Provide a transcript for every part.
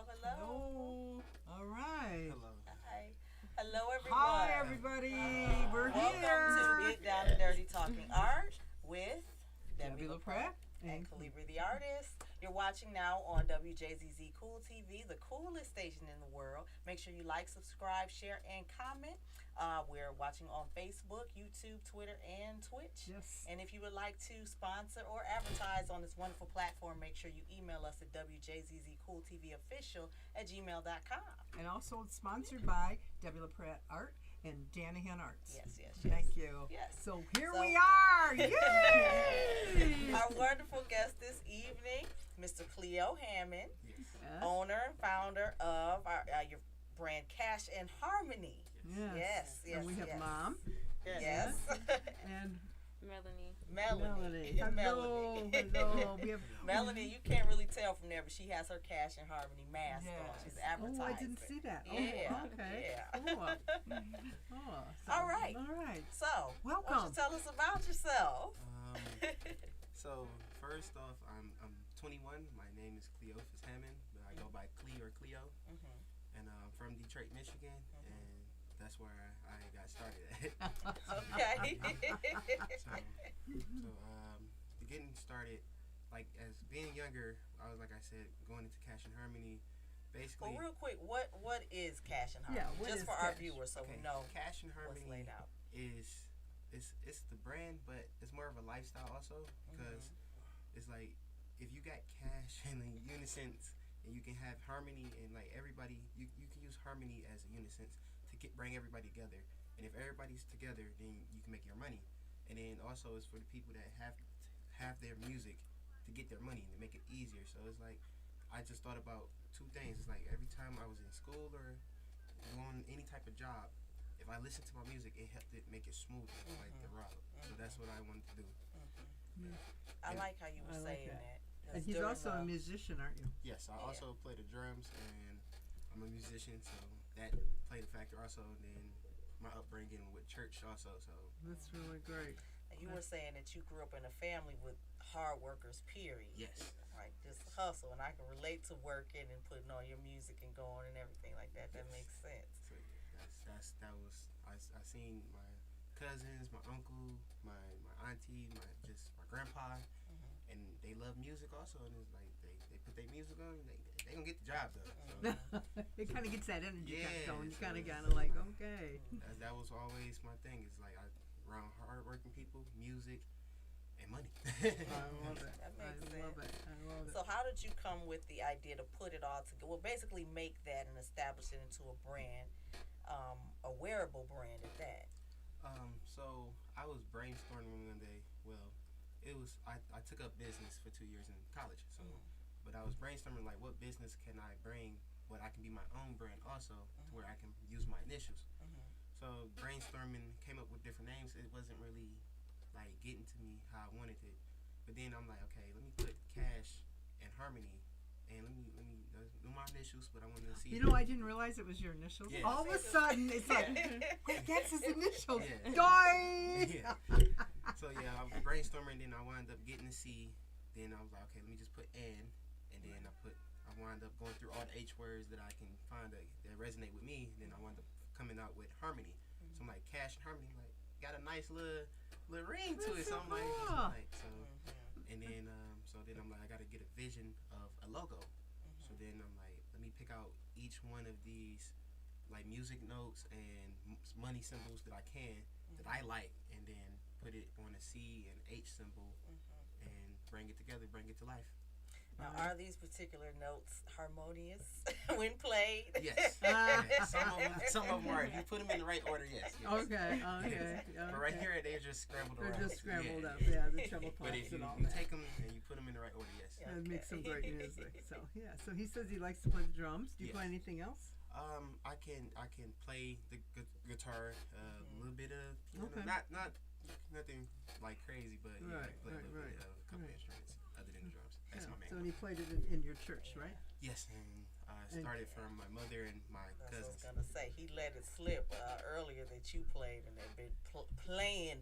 Hello. All right. Hello. Hi. Hello, everyone. Hi, everybody. We're Welcome here. to Get Down and Dirty Talking Art with Debbie LaPrette and Calibra the Artist. You're watching now on WJZZ Cool TV, the coolest station in the world. Make sure you like, subscribe, share, and comment. We're watching on Facebook, YouTube, Twitter, and Twitch. Yes. And if you would like to sponsor or advertise on this wonderful platform, make sure you email us at wjzzcooltvofficial@gmail.com. And also it's sponsored by Debbie LaPrette Art and Danahan Arts. Yes. Thank you. Yes. So here we are. Yay! Our wonderful guest this evening, Mr. Cleo Hammond, Yes. owner and founder of your brand Cash and Harmony. Yes. And we have yes. Mom. Yes. And Melanie. Melanie. Hello. Hello. We have Melanie, you can't really tell from there, but she has her Cash and Harmony mask on. She's advertising. Oh, I didn't see that. Yeah. Oh, okay. Yeah. So, All right. All right. So, why Welcome. don't you tell us about yourself? So first off, I'm 21. My name is Cleo Hammond, but I go by Cleo or Cleo, and I'm from Detroit, Michigan, and that's where I got started at. Okay. So getting started, like as being younger, I was like I said, going into Cash and Harmony, basically. Well, real quick, what is Cash and Harmony? Yeah, what just is for our Cash? viewers, so Okay, we know Cash and what's Harmony laid out. is it's the brand, but it's more of a lifestyle also, because it's like if you got cash and then unison, and you can have harmony, and like everybody, you can use harmony as a unison to bring everybody together. And if everybody's together, then you can make your money. And then also it's for the people that have their music to get their money and to make it easier. So it's like I just thought about two things. It's like every time I was in school or doing any type of job, if I listened to my music, it helped it make it smoother, like the route. So that's what I wanted to do. I like how you were saying that. And he's also a musician, aren't you? Yes, I also play the drums, and I'm a musician, so that played a factor also. And then my upbringing with church also. So That's really great. And you were saying that you grew up in a family with hard workers, period. yes, Like just hustle, and I can relate to working and putting on your music and going and everything like that. That makes sense. so that was I seen my cousins, my uncle, my auntie, my grandpa, and they love music also, and it's like they put their music on, they gonna get the job done. So It kind of gets that energy Yeah, going. You so kind of it's- like, okay. that was always my thing. It's like around hardworking people, music, and money. I love it. That I makes love sense. it. I love it. So how did you come with the idea to put it all together? Well, basically make that and establish it into a brand, a wearable brand at that. So I was brainstorming one day. Well, it was I took up business for 2 years in college. So, but I was brainstorming like what business can I bring, what I can be my own brand also, to where I can use my initials. So brainstorming, came up with different names. It wasn't really like getting to me how I wanted it. But then I'm like, okay, let me put Cash and Harmony, and let me do my initials. But I wanted to see. You know, I didn't realize it was your initials. Yeah. All of a sudden, it's like, wait, that's his initials. Yeah. Die! Yeah. So yeah, I was brainstorming, then I wound up getting a C. Then I was like, okay, let me just put N, and then I wound up going through all the H words that I can find that resonate with me. And then I wound up coming out with Harmony. So I'm like, Cash and Harmony, like got a nice little ring to it. That's So so I'm like, cool. and then I'm like, I gotta get a vision of a logo. So then I'm like, let me pick out each one of these like music notes and money symbols that I can that I like, and then put it on a C and H symbol and bring it together, bring it to life. Now, are these particular notes harmonious when played? Yes. Yeah, some of them are. If you put them in the right order, yes. Okay. But right here, they're just scrambled They're around. just scrambled Yeah. up. Yeah, the treble But if tops you, and all you that. take them and you put them in the right order, yes. Yeah. It makes some Okay. great music. So yeah. So he says he likes to play the drums. Do you Yes. play anything else? I can play the guitar, a little bit of piano, Okay. not nothing like crazy, but yeah, I Right, play a little right, bit of a couple right. instruments other than the drums. That's Yeah. my main So one. he played it in your church, right? Yes, and I started from my mother and my That's what I was cousins. gonna say. He let it slip earlier that you played and had been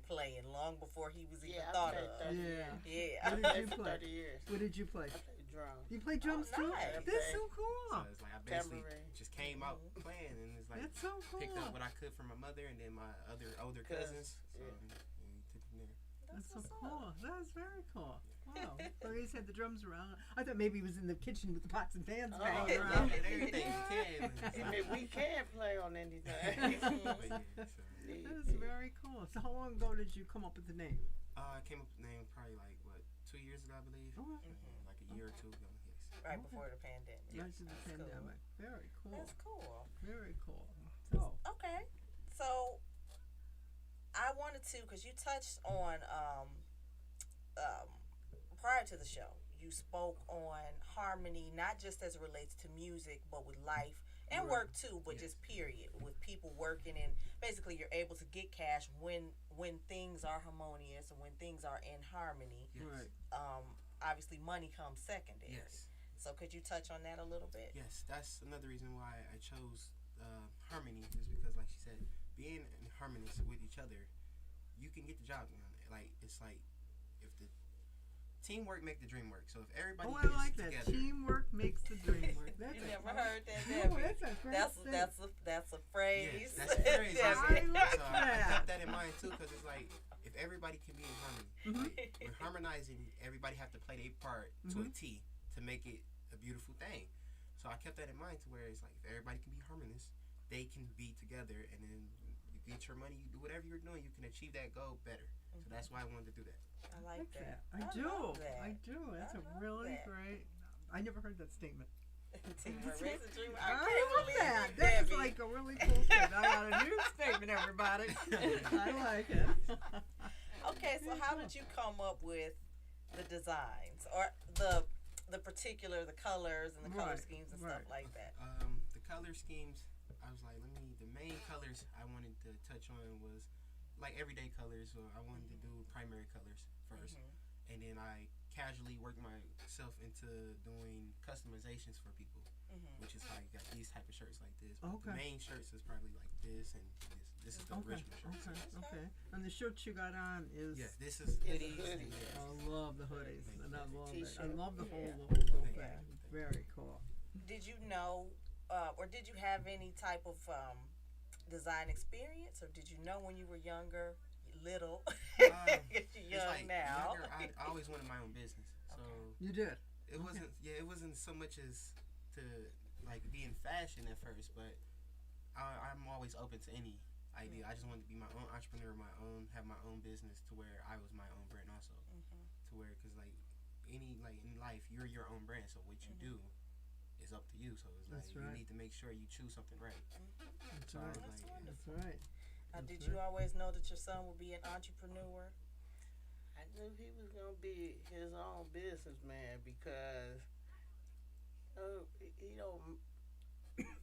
playing long before he was even Yeah, I thought played of. 30 Yeah. years. Yeah. What did you For play? 30 years. What did you play? I played drums. You play drums Oh, too? nice. That's so cool. So it's like That's so cool. picked up what I could from my mother and then my other older cousins. So yeah. and we took it from there. That's so what's cool. up. That's very cool. Wow. So he just had the drums around. I thought maybe he was in the kitchen with the pots and pans Oh, banging yeah. around. And everything you can. I mean, we can't play on anything. But yeah, so, That's very cool. So how long ago did you come up with the name? I came up with the name probably like, what, 2 years ago, I believe? Oh, Like a year or two ago, yes. Right Okay. before the pandemic. right to the That's pandemic. Very cool. That's cool. Very cool. So, Okay. So I wanted to, because you touched on prior to the show, you spoke on harmony, not just as it relates to music, but with life and Right. work too, but Yes. just period. With people working, and basically you're able to get cash when things are harmonious and when things are in harmony. Yes. right. Obviously money comes secondary. Yes. So could you touch on that a little bit? Yes, that's another reason why I chose harmony is because, like she said, being in harmonious with each other, you can get the job done. Like it's like if the teamwork make the dream work. So if everybody Oh, I gets like that. together, Teamwork makes the dream work. That's You a- never heard that, No, Debbie? that's a great thing. That's a phrase. yes, that's a phrase. Debbie. I like so I that. kept that in mind too, because it's like if everybody can be in harmony, like, we're harmonizing. Everybody have to play their part to a T to make it a beautiful thing. So I kept that in mind to where it's like if everybody can be harmonious, they can be together, and then you get your money, you do whatever you're doing, you can achieve that goal better. So that's why I wanted to do that. I like that. I love do. that. I do. That's I a love really that. great. I never heard that statement. Teamwork makes the dream. I I love can't believe that. it, That's Debbie. like a really cool thing. I got a new statement, everybody. I like it. Okay, so how did you come up with the designs or the particular the colors and the color Right, schemes and right. stuff like that? The color schemes, I was like, the main colors I wanted to touch on was like everyday colors, or I wanted to do primary colors 1st, and then I casually worked myself into doing customizations for people, which is like got these type of shirts like this. But Okay. the main shirts is probably like this and this. This is the Okay. original shirt. Okay. And the shirt you got on is. Yeah, this is It's a hoodies. hoodie. And yes. I love the hoodies, and I love it. I T-shirt. love the whole Yeah. logo Thank you. thing. Very cool. Did you know, or did you have any type of design experience, or did you know when you were younger, little? You're It's young like now. younger, I always wanted my own business, so You did. it wasn't. Yeah, it wasn't so much as to like be in fashion at first, but I'm always open to any idea. I just wanted to be my own entrepreneur, have my own business to where I was my own brand also, to where because like in life you're your own brand, so what you do is up to you. So it's like That's you right. need to make sure you choose something right. That's So I right. was like, yeah. That's right. Did you always know that your son would be an entrepreneur? I knew he was gonna be his own businessman because he don't.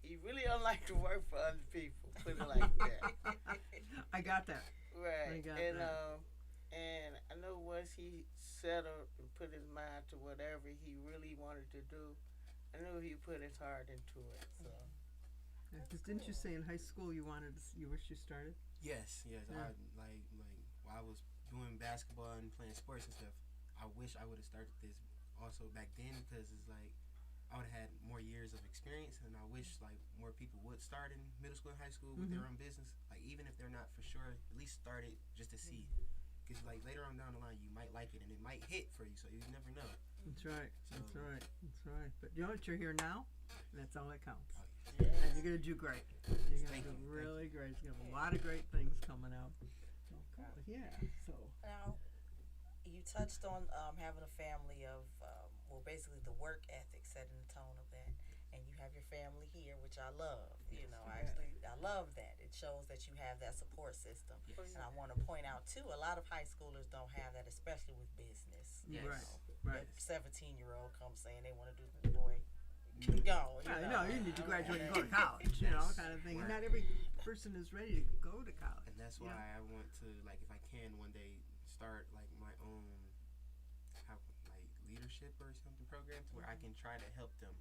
He really don't like to work for other people. Put it like that. I got that. Right. I got and that. and I know once he settled and put his mind to whatever he really wanted to do, I knew he put his heart into it. So Because didn't you say in high school you wish you started? Yes. Yeah. I like while I was doing basketball and playing sports and stuff. I wish I would have started this also back then because it's like I would have had more years of experience, and I wish like more people would start in middle school and high school with their own business. Like even if they're not for sure, at least start it just to see. Because like later on down the line, you might like it and it might hit for you, so you never know. That's right. That's So- right. That's right. But you know what? You're here now. And that's all that counts. Oh, yeah. And you're gonna do great. You're gonna Thank do you. really great. You're gonna have a lot of great things coming out. So cool. Yeah. So. Now, you touched on having a family of, basically the work ethic setting the tone of that. And you have your family here, which I love. You know, I love that. It shows that you have that support system. Yes. And I want to point out, too, a lot of high schoolers don't have that, especially with business. Yes. You Right. know, Right. the 17-year-old comes saying they want to do this, boy. Go. Yeah, You no, know. you need to graduate and go to college, you know, kind of thing. Right. Not every person is ready to go to college. And that's why I want to like if I can one day start like my own leadership or something program to where I can try to help them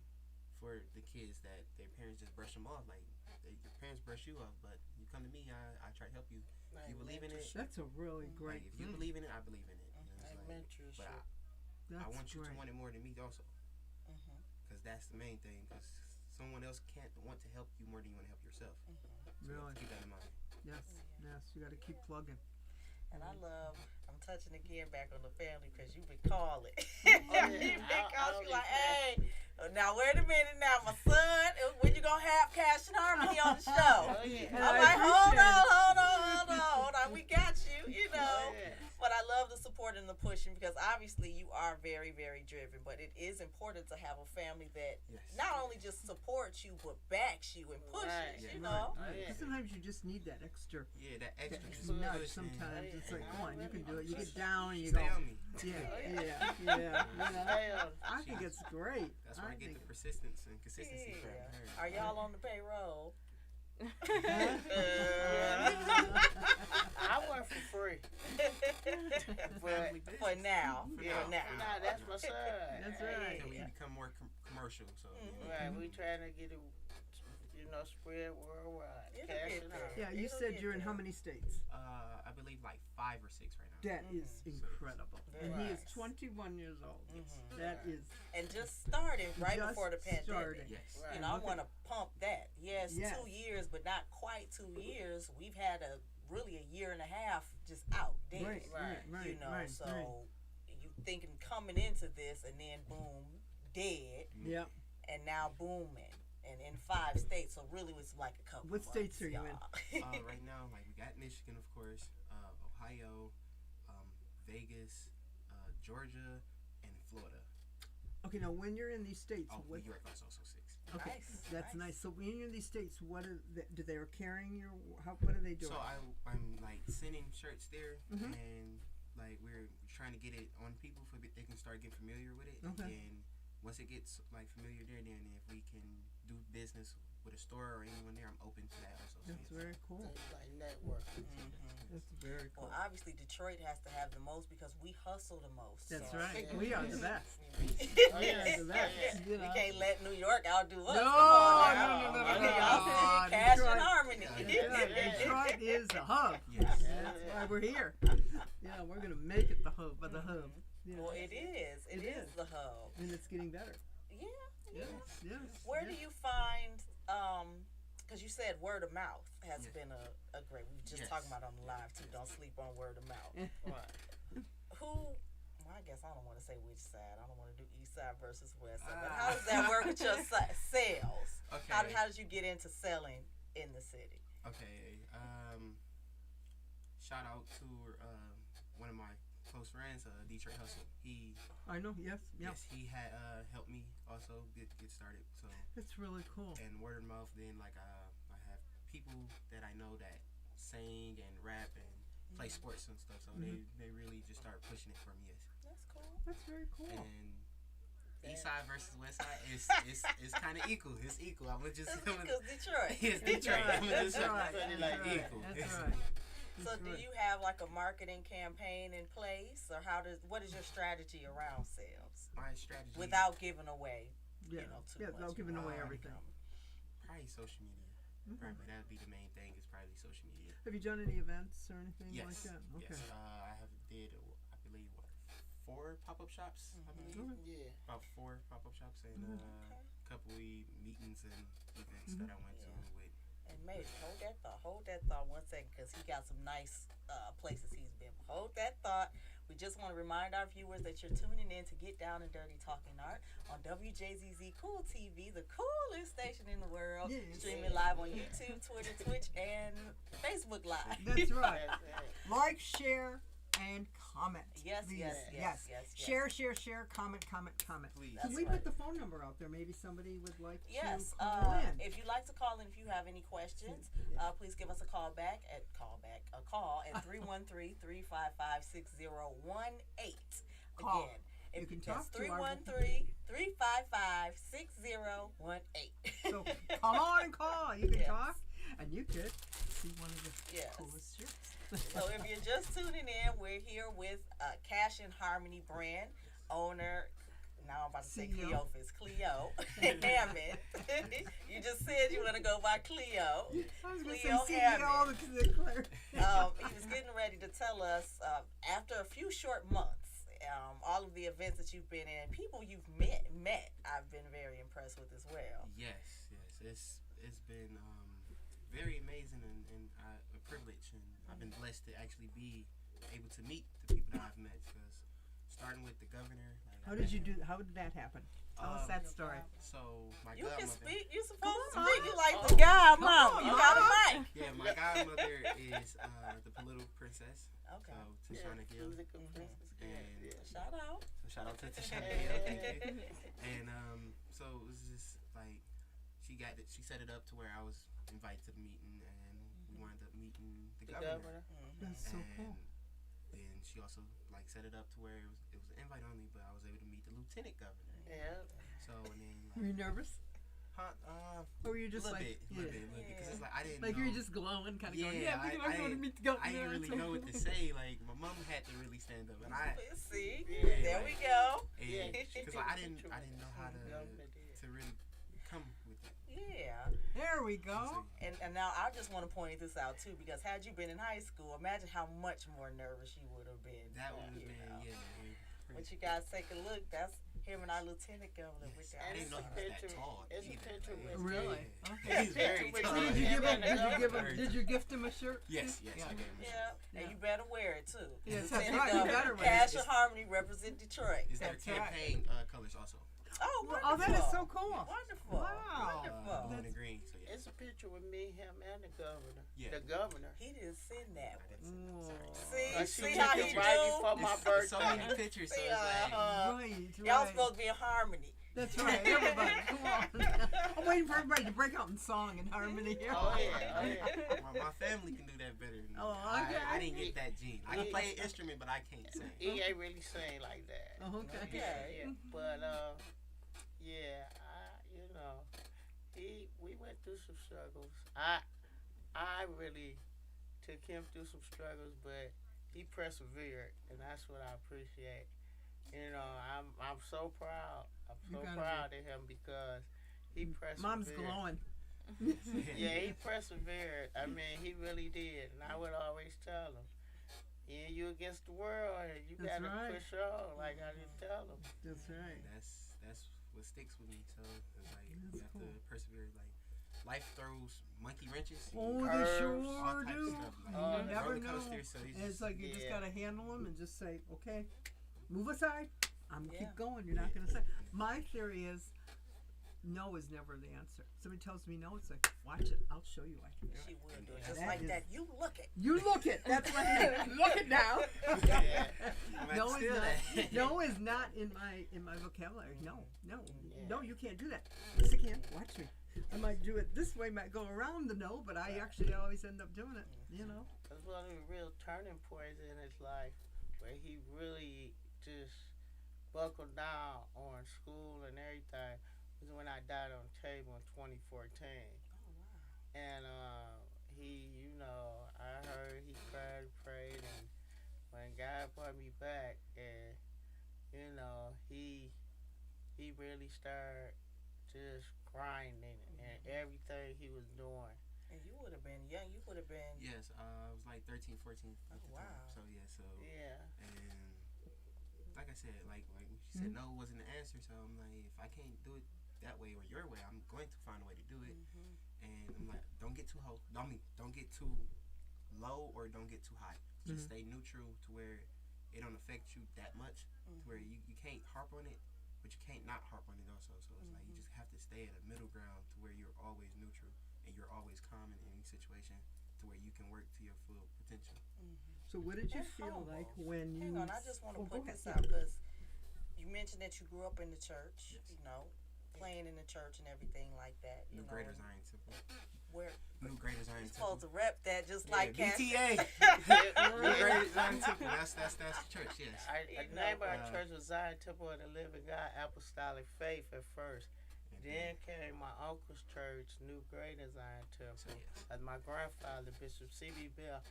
for the kids that their parents just brush them off. Like your parents brush you off, but you come to me, I try to help you. If you believe in it, That's a really great like, if you thing. believe in it, I believe in it. And it's Like like, mentorship. but That's I want you great. to want it more than me also, because that's the main thing. Because someone else can't want to help you more than you want to help yourself. So you have Really? to keep that in mind. Yes. Yes. You got to keep plugging. And I'm touching again back on the family because you've been calling. yeah. You've been calling. She's I'll like, hey, now wait a minute now, my son, when you going to have Cash and Harmony on the show? Oh, yeah. I'm I like, hold appreciate it. on. We got you, you know. Oh, yeah. But I love the support and the pushing because obviously you are very, very driven. But it is important to have a family that Yes. not only just supports you, but backs you and pushes, Right. you Yeah. know. Right. Yeah. 'Cause sometimes you just need that extra Yeah, that extra that just nudge. push Sometimes and- it's like, and come on, you can do it. You get Stay down and you stay go, on me. yeah, Oh, yeah, yeah. yeah. You know? Stay on. I think it's great. That's where I get the persistence and consistency from Yeah. her. Are y'all on the payroll? I work for free. Family business. For now. Yeah, For now. nah, that's my son. That's right. Until we become more commercial. So Right, we trying to get it, spread worldwide. It'll Cash get and there. Harmony. Yeah, you It'll said get you're in there. how many states? I believe like 5 or 6 right now. That is incredible. Very And he is nice. 21 years old. Mhm. That is And just started right Just before the pandemic. started. Yes. Right. You know, I Okay. want to pump that. Yes, Yes. 2 years, but not quite 2 years. We've had really a year and a half just out dead. right, right, right, You know, right, so right. you thinking coming into this and then boom, dead, Yep. and now booming. And in 5 states, so really it's like a couple What months, states are you in? y'all. Right now, like we got Michigan, of course, Ohio, Vegas, Georgia, and Florida. Okay, now when you're in these states, Oh, what? New York was also 6. Okay, Nice, that's nice. nice. So when you're in these states, what are do they are carrying your? What are they doing? So I'm like sending shirts there, Mhm. and like we're trying to get it on people so that they can start getting familiar with it. Okay. And once it gets like familiar there, then if we can do business with a store or anyone there, I'm open to that also. So, That's yeah. very cool. It's like networking. Mhm. That's very cool. Well, obviously Detroit has to have the most because we hustle the most. That's so. right. Yeah. We are the best. Oh, yeah. We are the best. Yeah. You We know? can't let New York outdo us. No, Come on no, now. no, no, Okay, no, y'all no. see Cash Detroit. and Harmony. Yeah, Detroit is the hub. Yes. That's why we're here. Yeah, we're gonna make it the hub of the hub. Yeah. Well, it is. It It is is. the hub. And it's getting better. Yeah. Yes, yes. Where do yes. you find, because you said word of mouth has Yes. been a great, we were just Yes. talking about on the live too, don't sleep on word of mouth. Right. Well, I guess I don't want to say which side. I don't want to do east side versus west side. But how does that work with your sales? Okay. How did you get into selling in the city? Okay. Shout out to one of my close friends, Detroit Hustle. I know. Yes. Yeah. Yes, he had helped me also get started. So That's really cool. and word of mouth. Then like I have people that I know that sing and rap and play sports and stuff. So they really just start pushing it for me. Yes. That's cool. That's very cool. And east side versus west side is kind of equal. It's equal. I'm just Because Detroit. It's Detroit. I'm That's just right. put it That's like right. equal. That's right. So That's do right. you have like a marketing campaign in place, or what is your strategy around sales My strategy without giving away, Yeah. too Yeah. much? Without giving away Uh, everything. probably social media. Mhm. Probably that would be the main thing. Is probably social media. Have you done any events or anything Yes. like that? Okay. Yes. I have did I believe 4 pop-up shops. I believe Okay. Yeah. about 4 pop-up shops and Mhm. Okay. a couple of meetings and events that I went to Yeah. with. And maybe hold that thought 1 second, because he got some nice places he's been. Hold that thought. We just want to remind our viewers that you're tuning in to Get Down and Dirty Talking Art on WJZZ Cool TV, the coolest station in the world. Yes. Streaming live on YouTube, Twitter, Twitch, and Facebook Live. That's right. That's it. Like, share, and comment. Yes, Please. yes. Share, comment. Please. Can That's we right. put the phone number out there? Maybe somebody would like Yes, to call in. if you'd like to call in, if you have any questions, please give us a call at 313-355-6018. Call. Again, You can talk that's to our- 313-355-6018. So come on and call. You can Yes. talk, and you could see one of the Yes. coolest shirts. So if you're just tuning in, we're here with Cash and Harmony brand owner. Now I'm about to say CEO. Cleo Hammond. You just said you want to go by Cleo. I was going to say Cleo CEO Hammond. because they clear. He was getting ready to tell us, after a few short months, all of the events that you've been in, people you've met, I've been very impressed with as well. Yes. it's been very amazing and a privilege, and I've been blessed to actually be able to meet the people that I've met. Because starting with the governor, like How did you do? How did that happen? Tell us that story. So my You can godmother. speak. You supposed to Come speak. on. You like the guy, mama. on, You got a Mama. mic. Yeah, my godmother is the political princess. Okay. So Tashana Gill. Musical princess. And Shout out. so shout out to Tashana Gill. Thank you. And so it was just like she set it up to where I was invited to the meeting, and we wound up meeting the governor. That's so And cool. then she also like set it up to where it was an invite only, but I was able to meet the lieutenant governor. Yeah. So and then Were you nervous? huh, Or were you just little like, bit, little bit, because it's like I didn't like know. you were just glowing, kind of going, Yeah, because I I want to didn't- meet the governor. I didn't really know what to say. Like my mom had to really stand up, and See, Yeah, there like- we go. Yeah, because she I did didn't the know how governor did. to really come with it. Yeah. There we go. And now I just want to point this out too, because had you been in high school, imagine how much more nervous you would have been. That would have you been know. But Pretty, you guys take a look. That's him and our lieutenant governor. yes. With I didn't know he was that Picture- tall. it's a either. picture Like, with- Really? yeah. Okay. He's very Picture tall. with Did you give him? Yeah, Did you gift him a shirt? Yes, Yeah. I gave him a Yeah, shirt. and Yeah. you better wear it too. Yes, that's Lieutenant right. You governor, better wear it. Cash and Harmony represent Detroit. It's their That's right. campaign colors also. Oh, Well, wonderful. oh, that is so cool. Wonderful. Wow. Wonderful. Blue and green. So yeah. It's a picture with me, him, and the governor. Yeah. The governor. He didn't send that I one. didn't see that, sorry. See, She see took how it he right do? before my It's birthday. so many pictures, so See, it's like Right. Y'all Right. supposed to be in harmony. That's right. Everybody, come on. I'm waiting for everybody to break out in song and harmony here. Oh yeah. my family can do that better than me. Oh, I okay. didn't get that gene. I can play an instrument, but I can't sing. He ain't really sing like that. Oh, okay. Okay. Yeah, but yeah, we went through some struggles. I really took him through some struggles, but he persevered, and that's what I appreciate. You know, I'm so proud. I'm You so gotta proud of him because he persevered. Mom's glowing. Yeah, he persevered. I mean, he really did, and I would always tell him, "Yeah, you against the world, and you That's gotta right. push on." Like I didn't tell him. That's right. That's what sticks with me. So it's like you That's have cool. to persevere. Like life throws monkey wrenches. Oh, they Curves, sure all types do. of stuff. Like, Oh, You never roller know. coaster, so And it's like you just Yeah. gotta handle them and just say, okay, move aside. I'm gonna Yeah. keep going. You're not gonna say. My theory is, no is never the answer. Somebody tells me no, it's like, watch it. I'll show you I can do it. She will do it. Yeah. Just That like is- that. You look it. You look it. That's right. Look it now. Yeah. No is Steal not. that. No is not in my vocabulary. No, no, Yeah. no. You can't do that. Yes, I can. Watch me. I might do it this way. Might go around the no, but I actually always end up doing it. You know. That's one of the real turning points in his life, where he really just buckled down on school and everything. Was when I died on the table in 2014. Oh, wow. And he, I heard he cried, prayed, and when God brought me back, and he really started just grinding and everything he was doing. And you would have been young. You would have been. Yes, I was like 13, 14 at the wow. time. So Yeah. and like I said, like she said, no wasn't the answer. So I'm like, if I can't do it that way or your way, I'm going to find a way to do it. Mm-hmm. And I'm like, don't get too don't get too low or don't get too high. Just stay neutral to where it don't affect you that much. To where you can't harp on it, but you can't not harp on it also. So it's like you just have to stay at a middle ground to where you're always neutral and you're always calm in any situation to where you can work to your full potential. So what did you And feel humble. like when you? Hang on, I just want to Oh, go put ahead. this out because you mentioned that you grew up in the church. Yes. You know, playing in the church and everything like that. You New know, Greater Zion Temple. where New Greater Zion you're Temple. supposed to rep that just Yeah, like Cassie. BTA. New Greater Zion Temple. That's the church. Yes. The name of our church was Zion Temple of the Living God Apostolic Faith at first. Then came my uncle's church, New Greater Zion So Temple. yes. As my grandfather, Bishop C.B. Bell.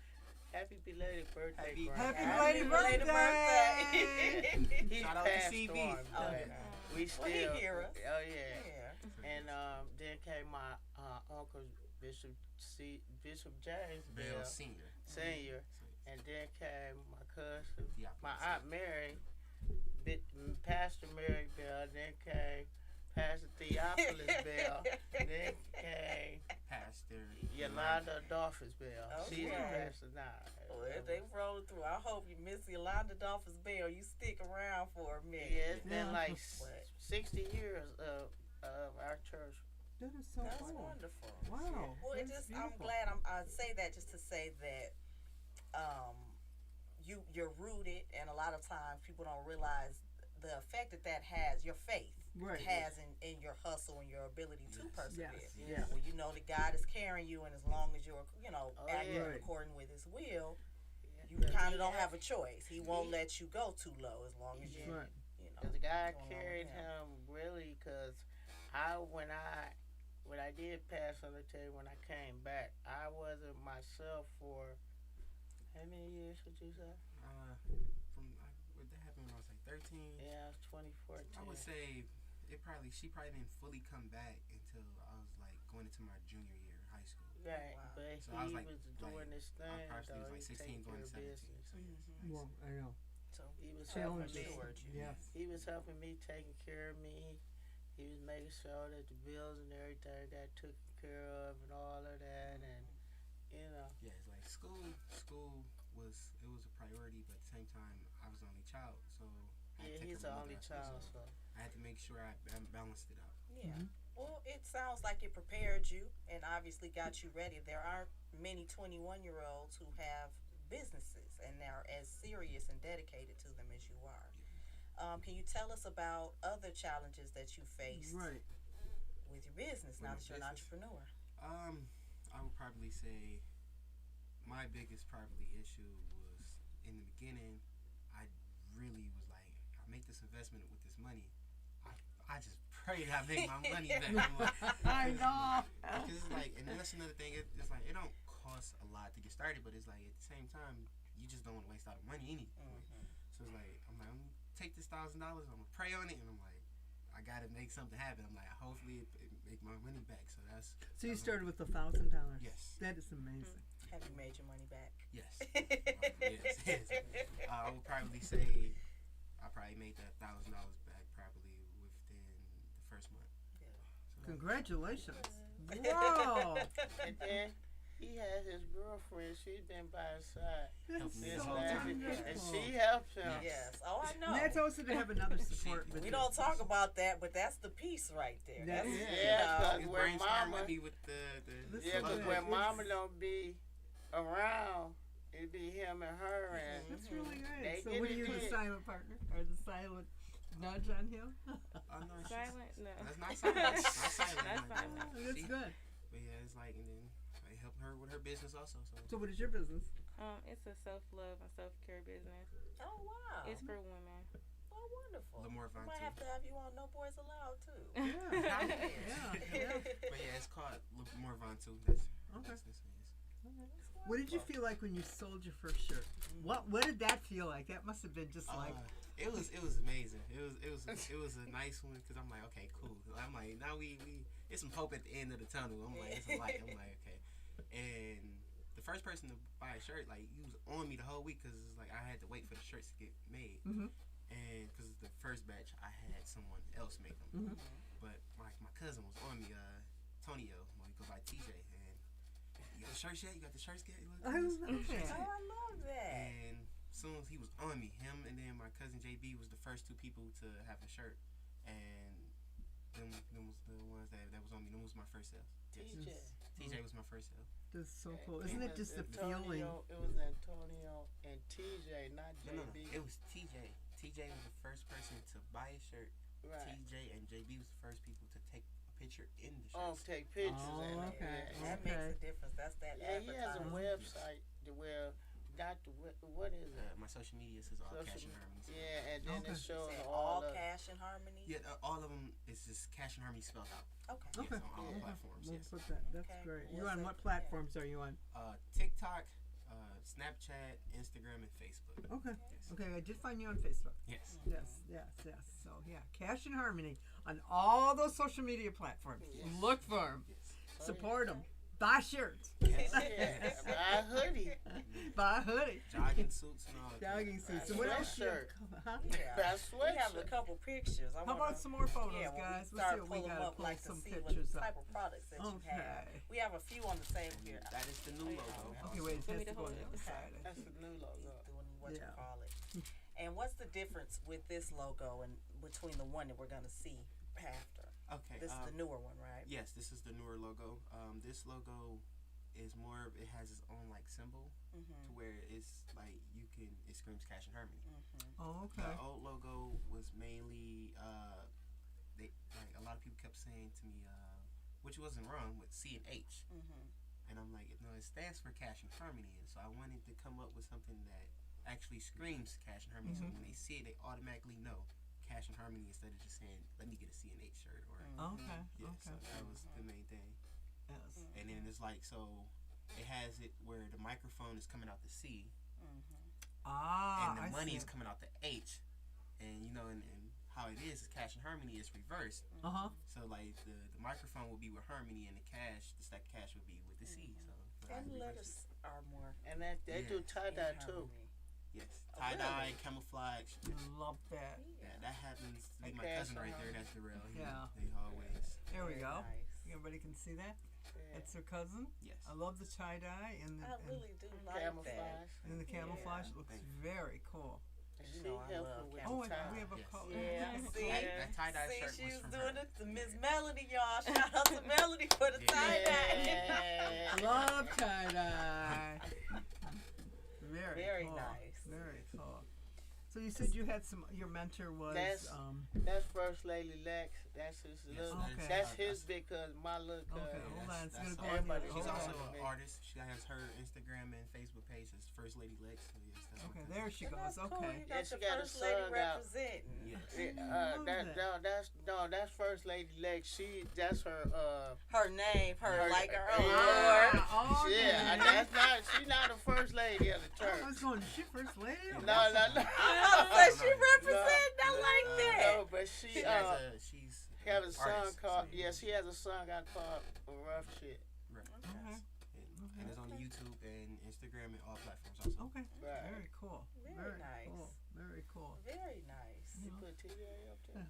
Happy belated birthday, Happy Happy grandfather. belated birthday. He Shout out to passed CB. on, Oh, but God. we Well, still. he hear us. Oh yeah. Yeah. And then came my uncle Bishop James Bell Bell Senior. Senior, and then came my cousin, Theophilus my Senior. aunt Mary, Pastor Mary Bell. Then came Pastor Theophilus Bell. Then came Yolanda Dolphins Bell. Oh, She's yeah. the pastor now. Well, they rolling through. I hope you miss Yolanda Dolphins Bell. You stick around for a minute. Yeah, it's been Yeah. like But 60 years of our church. That is so that's cool. wonderful. Wow. Well, it that's just I'm beautiful. glad I say that just to say that you're rooted, and a lot of times people don't realize the effect that has your faith Right. has in your hustle and your ability to Yes. persevere. Yes. Yeah. Yes. Well, you know that God is carrying you, and as long as you're Oh, acting yeah. Right. according with His will, you Because kind he of don't had- have a choice. He won't let you go too low as long as you Right. Cause the guy going on with carried him. him really, cause when I did pass on the table when I came back, I wasn't myself for how many years would you say? What that happened when I was like 13. Yeah, it was 2014. I would say she probably didn't fully come back until I was like going into my junior year of high school. Right, Wow. but So he I was was like doing this thing I probably though. was like He was 16 taking going care to of 17. business. So yes. Well, I know. So He was Challenge helping me. Assured you. Yes. He was helping me, taking care of me. He was making sure that the bills and everything got taken care of and all of that, and Yeah, it's like school was a priority, but at the same time I was the only child, so I had to take he's care the of my only mother, child, so so I had to make sure I balanced it out. Yeah. Mhm. Well, it sounds like it prepared you and obviously got you ready. There aren't many 21-year-olds who have businesses and are as serious and dedicated to them as you are. Can you tell us about other challenges that you faced Right. with your business now my that you're an business? entrepreneur? I would probably say my biggest probably issue was in the beginning. I really was like, I make this investment with this money. I just pray that I make my money back. I'm like, I know. Because it's like, and that's another thing. It's like it don't cost a lot to get started, but it's like at the same time, you just don't want to waste all the money anyway. So it's like I'm gonna take this $1,000. I'm gonna pray on it, and I'm like, I gotta make something happen. I'm like, hopefully it make my money back. So that's. So you that's started with $1,000. Yes. That is amazing. Have you made your money back? Yes. yes. I would probably say I probably made that $1,000 back probably within the first month. So, Congratulations. Whoa. and then he had his girlfriend. She's been by his side. That's Help me This so out. last year, wonderful. and she helped him. Yes. Oh, I know. And that's also to have another support. We don't talk about that, but that's the piece right there. That That's, is. Yeah, His where brainstorm mama- with me with the This Yeah, is because good. when It's- mama don't be around, it'd be him and her, and That's really They great. So get what are it you, the in. silent partner? Or the silent nudge on him? Oh, no, she's- Silent? No. That's not silent. Not silent. That's like, silent. That's she- good. But yeah, it's like, and then I help her with her business also. So So what is your business? It's a self-love and self-care business. oh, wow. It's for women. Oh, wonderful. Lamar We Von might too. have to have you on No Boys Allowed, too. Yeah. Yeah. But yeah, it's called Lamar Von too. That's Okay. that's this is. What did you feel like when you sold your first shirt? What did that feel like? That must have been just like It was amazing. It was a nice one because I'm like, okay, cool. I'm like, now we it's some hope at the end of the tunnel. I'm like, it's a light. I'm like, okay. And the first person to buy a shirt, like, he was on me the whole week because it's like I had to wait for the shirts to get made. Mhm. And because the first batch, I had someone else make them. Mhm. But my cousin was on me, Tonio, when we go by TJ, and you got the shirts yet? You got the shirts yet? You look I at this? love Oh, that. I love that. And as soon as he was on me, him and then my cousin JB was the first two people to have the shirt, and them was the ones that was on me. Them was my first sale. TJ. TJ was my first sale. That's so cool. Isn't it just the feeling? It was Antonio and TJ, not No, JB. it was TJ. TJ was the first person to buy a shirt. Right. TJ and JB was the first people to take a picture in the Oh, shirts. take pictures Oh, and okay. That Okay. makes a difference. That's that Yeah, he has a advertising. website to where what is it? My social media says all Social cash and me- harmony. So Yeah, and then Okay. it shows Said all all the cash and harmony. yeah, all of them is just cash and harmony spelled out. Okay. Yes, Okay. on all Yeah. platforms. We'll Yes. put that. That's Okay. great. Well, You're on so- what platforms are you on? TikTok, Snapchat, Instagram, and Facebook. Okay. Yes. Okay, I did find you on Facebook. Yes. Yes. So yeah, Cash and Harmony on all those social media platforms. Yes. Look for them. Yes. Support them. Buy shirts. Yes. yeah, buy a hoodie, Buy a hoodie. Jogging suits and all that. Jogging suits. Buy So a what else? sweatshirt. Huh? Yeah. buy a We have a sweatshirt. couple pictures. How about some more photos, yeah, when guys? we Let's start see what we pulling gotta up, pull like some to see pictures what up. type of products that you have. Okay. We We have a few on the table here. That is the new Oh, yeah. logo. Okay, wait, it Want me has to to go on hold the it? other Okay. side. I That's think. the new He's logo. doing what you Yeah. call it. And what's the difference with this logo and between the one that we're gonna see after? Okay. This is the newer one, right? Yes, this is the newer logo. This logo is more. It has its own like symbol to Mm-hmm. where it's like you can. It screams Cash and Harmony. Mm-hmm. Oh, okay. The old logo was mainly. They like a lot of people kept saying to me, which wasn't wrong, with C and H. Mm-hmm. And I'm like, no, it stands for Cash and Harmony. And so I wanted to come up with something that actually screams Cash and Harmony. So when they see it, they automatically know Cash and Harmony instead of just saying, let me get a C and H shirt. Or Okay. yeah, so Okay. that was the main thing. Yes. And then it's like, so it has it where the microphone is coming out the C Ah, and the I money see. is coming out the H. And you know, and how it is Cash and Harmony is reversed. Uh huh. So like the microphone will be with Harmony and the cash, the stack cash will be with the C. So but I And the reversed it. letters are more And that they do Yeah. tie in dye too. harmony. Yes, Oh, tie dye, really? camouflage. Love that. Yeah, that happens to be And my Cash cousin and right there. Harmony. That's Darrell. Yeah. They always. There we Very go. Nice. Everybody can see that. Yeah. That's her cousin. Yes. I love the tie dye and the I really do like that. Camouflage. and the camouflage. Yeah. Looks Thank you. very cool. And You she know I helped love me with Oh, the and tie. we have a Yes. color. Yeah, see? That tie-dye See, shirt she was was from doing her. it to Miss Melody, y'all. Shout out to Melody for the Yeah. tie dye. Yeah. Love tie dye. Very, Very cool. nice. Very cool. So you said you had some. Your mentor was. That's- That's First Lady Lex. That's his Yes, little. Okay. That's his big cousin. My little cousin. Okay, hold on. It's That's gonna go all- on here. everybody- She's Hold also on. an artist. She has her Instagram and Facebook page as First Lady Lex. So yes, that's my Okay, cousin. there she And goes. that's cool. Okay. You Yeah, got she your got a first lady son out. representing. Yes. love that. That's First Lady Lex. That's her. Her name, her Her- like her yeah. award. Oh, Yeah, okay. that's not. She's not the first lady of the I church. was going. Is she first lady? No, no, no. I was she representing. I like that. No, but she She has a. She's. have a an song artist, called. so- Yeah, she has a song out called Rough Shit. Right. Okay. And it's on YouTube and Instagram and all platforms also. Okay. Right. Very cool. Very nice. cool. Very cool. Very nice. She put TVA up there.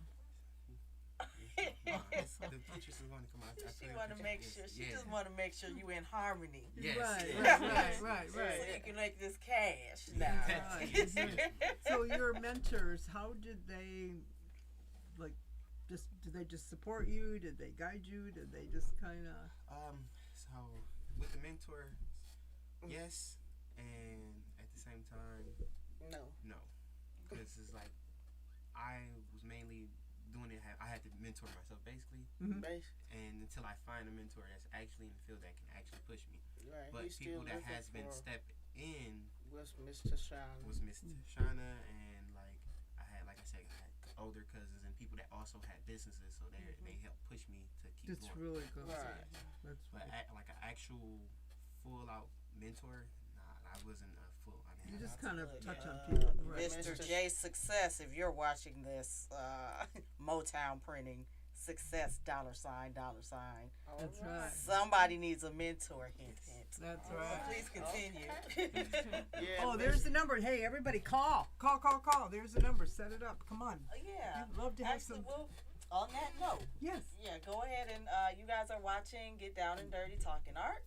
The pictures is going to come out. I She put a want to picture. make Yes, sure. She yeah. just want to make sure you in harmony. Yes. Right, yes. right. So you can make this cash Yeah. now. Right. So your mentors, how did they, like, did they just support you? Did they guide you? Did they just kind of? So with the mentor, yes, and at the same time, No. no, because it's like I was mainly doing it. I had to mentor myself basically, Base. and until I find a mentor that's actually in the field that can actually push me. Right. But He's still people that looking has been for stepping in was Mr. Shine. was Miss Shauna, and like I said, I had older cousins and people that also had businesses, so they helped push me to keep That's going. really good. Right. That's But like an actual full out mentor, nah, I wasn't a full. I you mean, just I- kind of Good. touch on Uh, people. Right. Mr. Mr. J Success, if you're watching this, Motown printing, success, $sign. That's All right. Somebody needs a mentor, hint, hint. That's So right. please continue. Yeah, Oh, Miss- there's the number. Hey, everybody, call. There's the number. Set it up. Come on. Yeah. We'd love to have Actually, some. well, on that note, Yes. yeah, go ahead and you guys are watching Get Down and Dirty Talking Art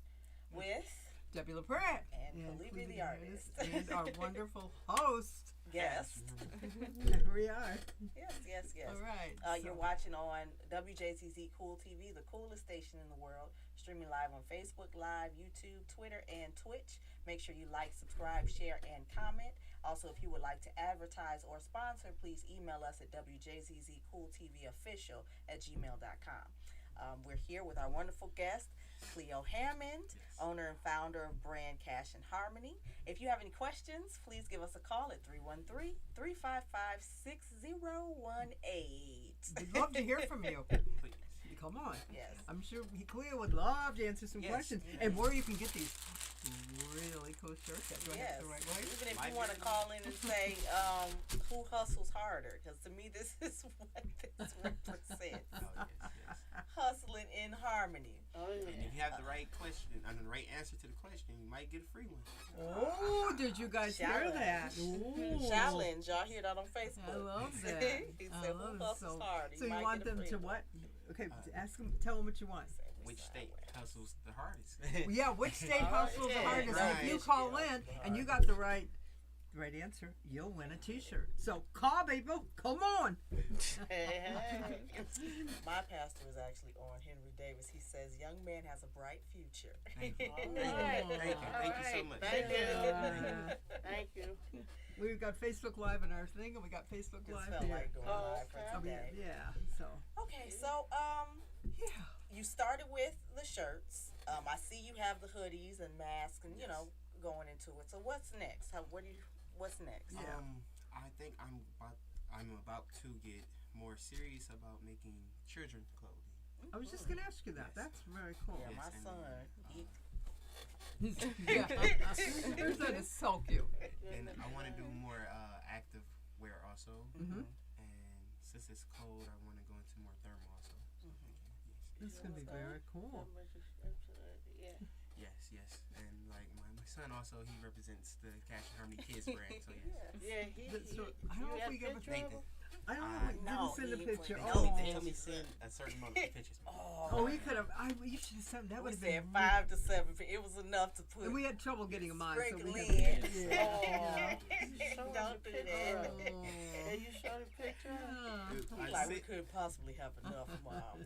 with Debbie LaPrette. and Khalifa the artist. And our wonderful host. guest. There we are. Yes. All right. You're watching on WJZZ Cool TV, the coolest station in the world, streaming live on Facebook Live, YouTube, Twitter, and Twitch. Make sure you like, subscribe, share, and comment. Also, if you would like to advertise or sponsor, please email us at wjzzcooltvofficial@gmail.com. We're here with our wonderful guest, Cleo Hammond, owner and founder of brand Cash and Harmony. If you have any questions, please give us a call at 313-355-6018. We'd love to hear from you. Please. Come on. Yes. I'm sure Cleo would love to answer some Yes. questions. And where you can get these really cool shirts. Do I have Yes. it the right way? Even if Might you want to be. call in and say, who hustles harder? Because to me, this is what this represents. Oh, yes. Hustling in harmony. Oh, And yeah. if you have the right question, and the right answer to the question, you might get a free one. Oh, did you guys hear Challenge. that? Ooh. Challenge. Y'all hear that on Facebook. I love that. He I said, love who it. hustles harder? So you might want get a them free to one. what? Okay, ask them. Tell them what you want. which state hustles the hardest. Yeah, which state Oh, hustles the yeah, hardest? right. If you call in and you got the right answer, you'll win a T-shirt. So call, people. Come on. Hey. My pastor was actually on Henry Davis. He says, "Young man has a bright future." Thank you. Alright. Thank you so much. Thank you. Yeah. Thank you. We've got Facebook Live in our thing, and we got Facebook Just Live felt here. like doing Oh, live for okay. I mean, today. yeah. So Okay, so yeah. you started with the shirts. I see you have the hoodies and masks, and you know, going into it. So what's next? What's next? Yeah. I think I'm about to get more serious about making children clothing. I was just gonna ask you that. Yes. That's very cool. Yeah, Yes, my and, son. He, Yeah. Your son is so cute. And I want to do more active wear also. Mm-hmm. And since it's cold, I want to go into more thermal also. So This is gonna be very cool. Yeah. yes. And like my son also, he represents the Cash and Harmony Kids brand. So yes. Yeah, he. So, I don't know if we get a Nathan. I don't know. We no, didn't send a he picture. ain't Oh, playing They told me send a certain amount of pictures. oh, he could have. You should have sent. That we would have said been 5 to 7. It was enough to put. And we had trouble getting them on. So sprinkle we in. had, yeah. Don't do that. Can you show the picture? He like we couldn't possibly have enough, Mom.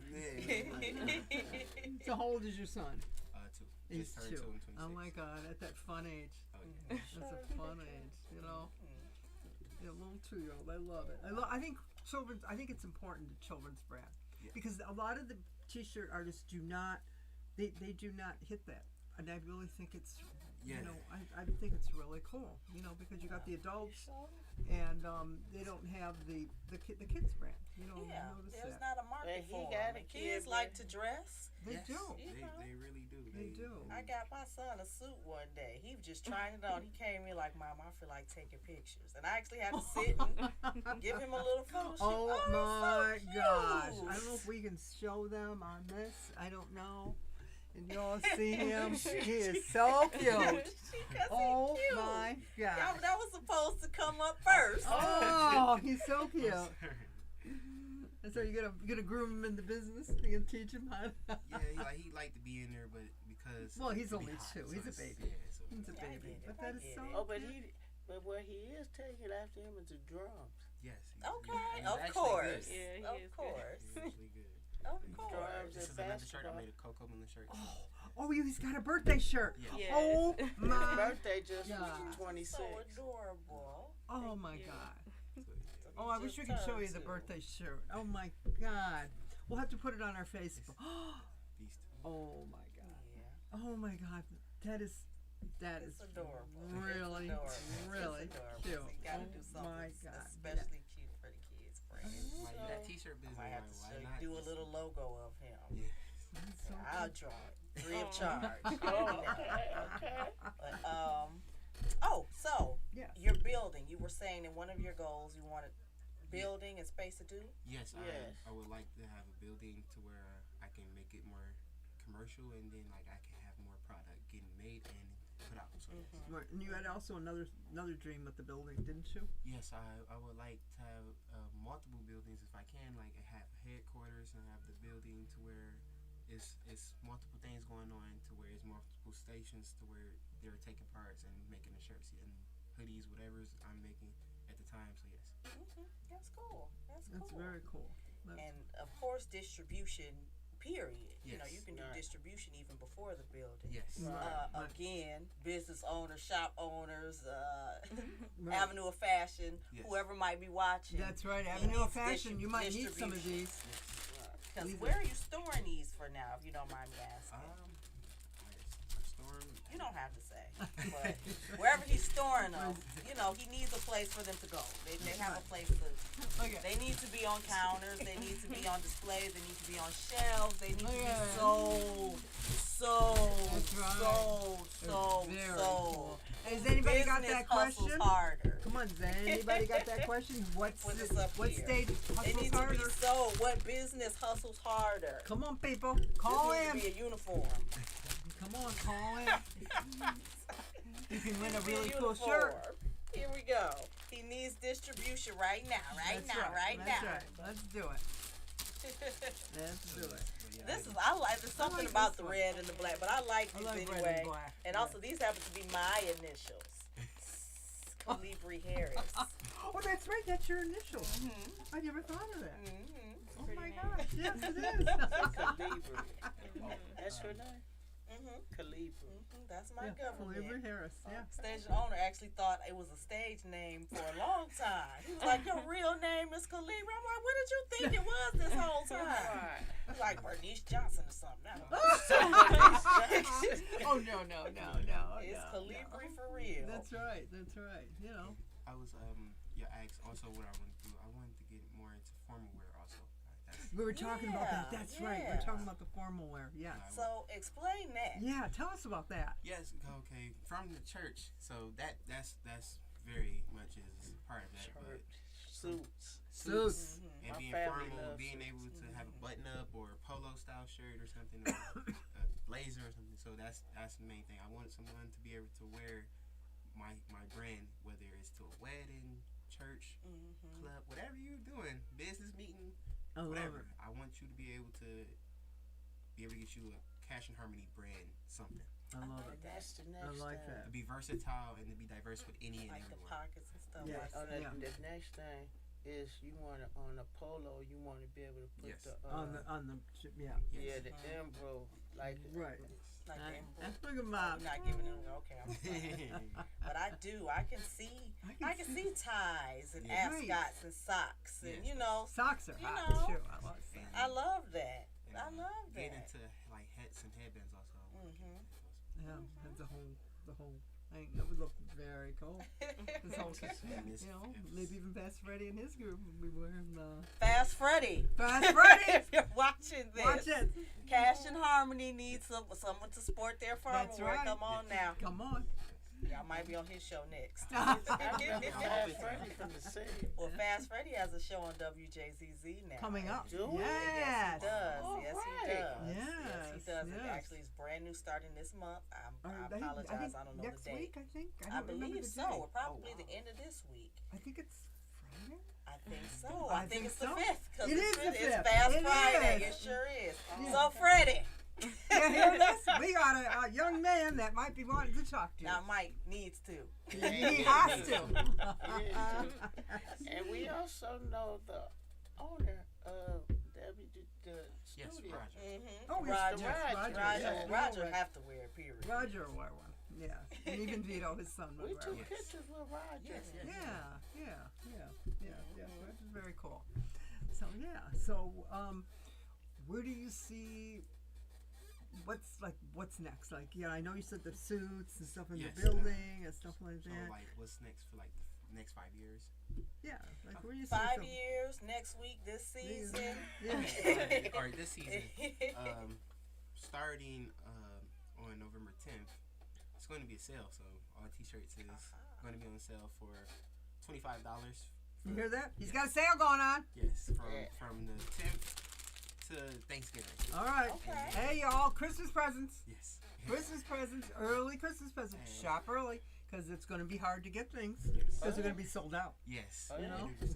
So how old is your son? 2. He's Just turned 2. 2 and 26. Oh my God, at that fun age. Oh, yeah. That's a fun age, you know. Yeah, a little 2-year-old. I love it. I think children's. I think it's important to children's brand Yeah. because a lot of the T-shirt artists do not. They do not hit that, and I really think it's. Yeah. You know, I think it's really cool. You know, because you got the adults, and they don't have the kids brand. You know, Yeah, notice there's that. not a market But he for got them. a Kids kid, like man. to dress. They Yes, do. They really do. They do. I got my son a suit one day. He was just trying it on. He came in like, "Mom, I feel like taking pictures," and I actually had to sit and give him a little photo shoot. Oh it's my so gosh! cute. I don't know if we can show them on this. I don't know. And y'all see him? He is so cute. Because Oh he's cute. my Y'all, gosh! that was supposed to come up first. Oh, he's so cute. And so you're gonna groom him in the business? You're gonna teach him how? Yeah, he like to be in there, but because Well, he's it be only hot, 2. so He's a it's- baby. Yeah, so He's a Yeah, I baby. get it. But I that is get so. it. Oh, but cute. what he is taking after him is the drums. yes. Okay, he's of actually course. good. Yeah, he Of is good. course. He's actually good. Of Drums course. This and is another shirt. I basketball. made a Coco Melon shirt. Oh, he's got a birthday shirt. Yeah. Yes. Oh my. Birthday just Yeah. was 26. So adorable. Oh my you. God. So, Oh, I wish we could show you the birthday shirt. Oh my God. We'll have to put it on our Facebook. these two. Oh my God. Yeah. Oh my God. That is It's adorable. really, It's adorable. really It's adorable. cute. So you gotta do Oh something my God. especially cute for the kids, friends. Like that T-shirt I business. might have to why show you, not? do a little logo of him. Yeah. That's so I'll cute. draw it free of Oh. charge. Oh, okay. But, so Yes. your building. You were saying in one of your goals you wanted building and space to do. Yes, Yes. I would like to have a building to where I can make it more commercial, and then like I can have more product getting made and put out. So Right. And you had also another dream with the building, didn't you? yes, I would like to have multiple buildings if I can. Like I have headquarters and I have the building to where it's multiple things going on, to where it's multiple stations to where they're taking parts and making the shirts and hoodies, whatever I'm making at the time. So yes. That's cool. That's That's cool. very cool. That's, And of course, distribution. Period. You know, Yes. you can do Right. distribution even before the building. Yes. Right. Again, business owners, shop owners, Right. Avenue of Fashion, Yes. whoever might be watching. That's right. He Avenue of needs Fashion. You might need some of these. Because These where are you storing these for now, if you don't mind me asking? Storm. You don't have to say. But wherever he's storing them, you know, he needs a place for them to go. They have a place to. Okay. They need to be on counters. They need to be on displays. They need to be on shelves. They need to be Yeah. sold. That's right. Sold. Very Sold. cool. Has anybody got Business that hustles question? harder. Come on, has anybody got that question? Put this up What here. state They hustles need to be harder? sold. What business hustles harder? Come on, people. Call This in. needs to be a uniform. Come on, call in. You can win a Needs to be really cool uniform. shirt. Here we go. He needs distribution right now. Right That's now. right. Right That's now. right. Let's do it. Let's do it. Yeah, This is I like. There's something like about this the one. red and the black, but I like I these like red anyway. and black. And also, these happen to be my initials. Calibri Harris. Oh, that's right. That's your initials. Mm-hmm. I never thought of that. Mm-hmm. Oh Pretty my name. gosh. Yes, it is. Calibri. That's your name? Mm-hmm. Calibri. That's my Yeah, government. Calibri Harris. Yeah. Station owner actually thought it was a stage name for a long time. He was like, "Your real name is Calibri." I'm like, "What did you think it was this whole time?" Right. He's like Bernice Johnson or something. I don't know. Oh no. It's Calibri for real. That's right. That's right. You know. I was you asked also what I wanted to do. I wanted to get more into formal wear also. That's We were talking about that. Yeah, That's right. We're yeah. talking about the formal wear. Yes. So explain that. Yeah. Tell us about that. yes, okay, from the church. So that's very much is part of that. But Suits. Suits. and My being family formal, loves being suits. able to have a button up or a polo style shirt or something, or a blazer or something. So that's the main thing. I wanted someone to be able to wear my brand, whether it's to a wedding, church, club, whatever you're doing, business meeting, I love whatever. it. I want you to be able to get you a Cash and Harmony brand something. I love it. That's the I next like thing. that. To be versatile and to be diverse with any and Like the everyone. pockets and stuff Yes. like Oh, that. the, Yeah. the next thing is you want to on a polo. You want to be able to put Yes. the On the yeah. yeah the emblem like Right. Like I- them. Look at I'm mom. not giving them. Okay, I'm sorry. But I do. I can see. I can see ties and Yeah. ascots and socks and Yes. you know. Socks are You hot know. too. I love socks. I love that. And I love get that. into like hats and headbands also. Yeah, that's the whole thing. That would look very cool. This whole, And this- you know, it's- maybe even Fast Freddy and his group would be wearing Fast Freddy. Fast Freddy. If you're watching this, Watch it. Cash and Harmony needs someone to support their farm. That's right. Come on now. Come on. Y'all might be on his show next. I remember Fast Freddy from the city. Well, Fast Freddy has a show on WJZZ now. Coming up. Do it? Yes. He does. All Yes, he right. does. Yes, Yes, he does. It yes. actually is brand new starting this month. I I apologize. think I don't know next the date. week, I think. I I don't remember believe the so. date. Or probably wow. the end of this week. I think it's Friday. I think so. I I think think it's the so. 5th. Because It is the it's 5th. Fast It Friday. is. It sure is. Yeah. So, Freddie. Yeah, here it is. We got a young man that might be wanting to talk to you. Now, Mike needs to. He has to. And we also know the owner of the Yes, studio. Roger. Mm-hmm. Oh, Roger. yes, Roger. Roger. Yes, Roger Roger. have to wear it, period. Roger will wear one. Yeah. And even Vito, his son, would We wear took one. Yes. pictures with Roger. Yes, yes. Yeah. Which is very cool. So where do you see what's next? Like, yeah, I know you said the suits and stuff in Yes. the building and stuff like So that. like what's next for like the next 5 years? Yeah, like where do you see 5 some- years, next week, this season. Yeah. Or this season. Starting on November 10th, it's going to be a sale. So all t-shirts is going to be on sale for $25. You hear that? He's got a sale going on. Yes, from the 10th to Thanksgiving. All right. Okay. Hey, y'all, Christmas presents. Yes. Christmas presents, early Christmas presents. Hey. Shop early because it's going to be hard to get things Yes. because they're going to be sold out. Yes. Oh, You know? And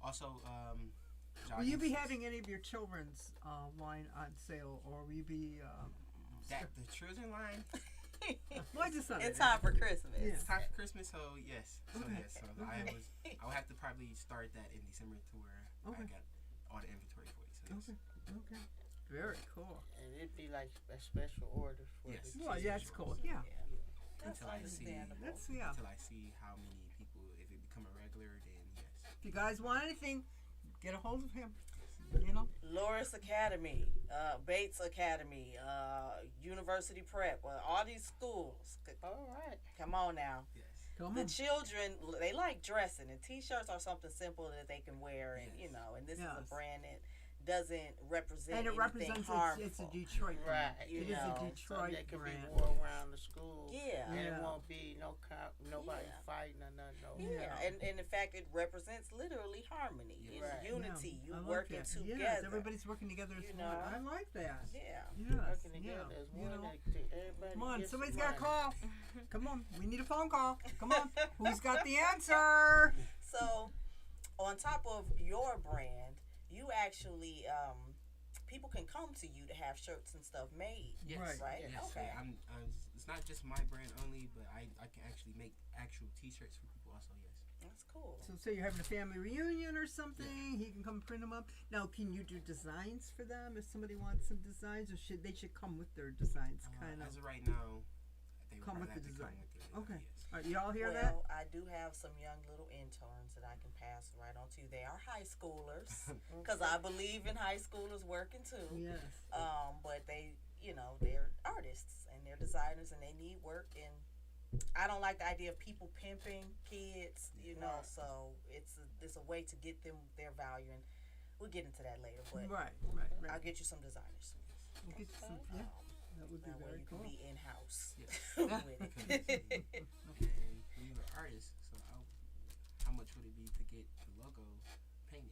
also, Will you be jogging having any of your children's line on sale, or will you be? that the children line? Well, I just thought In I'd time ask. for Christmas. Yeah. It's time for Christmas, so yes. So Okay. yes. So I would have to probably start that in December to where I got all the inventory for you. So yes. Okay. Very cool. And it'd be like a special order for Yes. the Well, kids. yeah, that's cool. Yeah. That's Until I see understandable. That's yeah. until I see how many people, if it become a regular, then yes. If you guys want anything, get a hold of him. You know. Loris Academy, Bates Academy, University Prep, all these schools. All right. Come on now. Yes. Come The on. children, they like dressing, and t-shirts are something simple that they can wear, and Yes. and this is Yes. a brand that doesn't represent And it anything represents harmful. it's a Detroit brand. Right. You It is know, a So Detroit that can brand. be worn around the school. Yeah. And Yeah. it won't be nobody Yeah. fighting or nothing. No. Yeah, and in fact, it represents literally harmony, Yeah. and Right. unity. Yeah, You I like working that. together. Yes, everybody's working together as You one. know. I like that. Yeah. Yes. Working Yeah. together as You one. know. Everybody Come on, gets somebody's some got a money. call. Come on, we need a phone call. Come on, who's got the answer? So, on top of your brand, you actually people can come to you to have shirts and stuff made. Yes. Right? Yes. Okay. It's not just my brand only, but I can actually make actual T-shirts for people also. Yes. That's cool. So say you're having a family reunion or something, he can come print them up. Now, can you do designs for them if somebody wants some designs, or should they come with their designs? Kind of As of right now, they come with have the to design. come with their Okay. Yes. All right, you all hear Well, I do have some young little interns that I can pass right on to you. They are high schoolers because I believe in high schoolers working too. that? Yes. But they, they're artists and they're designers and they need work. And I don't like the idea of people pimping kids, So it's a way to get them their value, and we'll get into that later. But Right. I'll get you some designers. We'll get you some, yeah, that would be That way very you cool. can be in house Yes. with it. And you're an artist, so how much would it be to get the logo painted?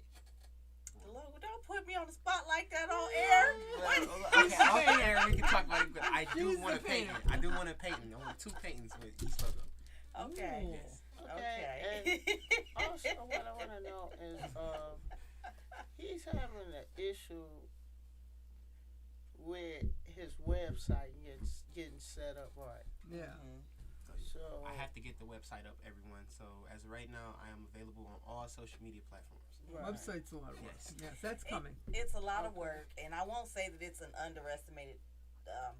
The logo, don't put me on the spot like that on air. Okay, off air we can talk about it, but I do She's want the to paint painter. it. I do want to paint it. I want 2 paintings with each logo. Okay. Ooh. Yes. Okay. And also, what I want to know is, he's having an issue with his website getting set up right. Yeah. So I have to get the website up, everyone. So as of right now, I am available on all social media platforms. right. Website's a lot of work. Yes. Yes, that's coming. It's a lot of work, and I won't say that it's an underestimated